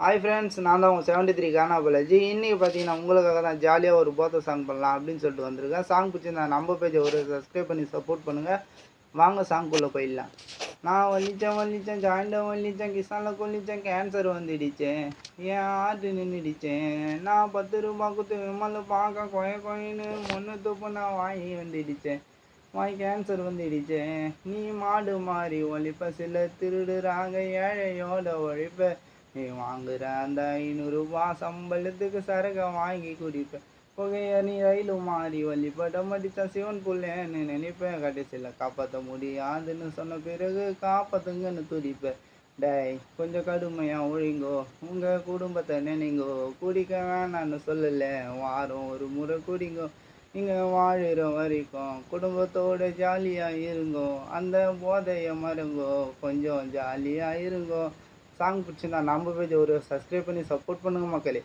Hi friends, நான் தான் உங்கள் 73 கானா பாலாஜி. இன்றைக்கி பார்த்தீங்கன்னா உங்களுக்காக தான் ஜாலியாக ஒரு போத்த சாங் பண்ணலாம் அப்படின்னு சொல்லிட்டு வந்திருக்கேன். சாங் பிடிச்சிருந்தா நம்ம பேஜை ஒரு சப்ஸ்கிரைப் பண்ணி சப்போர்ட் பண்ணுங்கள். வாங்க சாங்குள்ளே போயிடலாம். நான் வலிச்சேன் ஜாயிண்ட வலிச்சேன், கிசானில் கொல்லிச்சேன், கேன்சர் வந்துடுச்சேன், என் ஆட்டு நின்றுடுச்சேன், நான் 10 ரூபா குத்து விமலை பார்க்க கொயின்னு ஒன்று துப்பு நான் வாங்கி வந்துடுச்சேன், வாய் கேன்சர் வந்துடுச்சேன், நீ மாடு மாறி ஒழிப்ப, சில திருடுறாங்க ஏழையோட ஒழிப்ப, நீ வாங்குற அந்த 500 ரூபா சம்பளத்துக்கு சரகை வாங்கி குடிப்பேன், புகைய நீ ரயிலு மாறி வழிபடம் அடித்தா சிவன் புள்ளேன்னு நினைப்பேன், கடைசியில் காப்பாற்ற முடியாதுன்னு சொன்ன பிறகு காப்பாத்துங்கன்னு துடிப்பேன். டேய் கொஞ்சம் கடுமையாக ஒழிங்கோ, உங்கள் குடும்பத்தை நினைங்கோ, குடிக்க வேணான்னு சொல்லலை, வாரம் ஒரு முறை குடிங்கோ, நீங்கள் வாழுற வரைக்கும் குடும்பத்தோட ஜாலியாக இருங்கோ, அந்த போதையை மறங்கோ, கொஞ்சம் ஜாலியாக இருங்கோ. சாங் பிடிச்சிருந்தா நம்ம பேஜ் ஒரு சப்ஸ்கிரைப் பண்ணி சப்போர்ட் பண்ணுங்க மக்களே.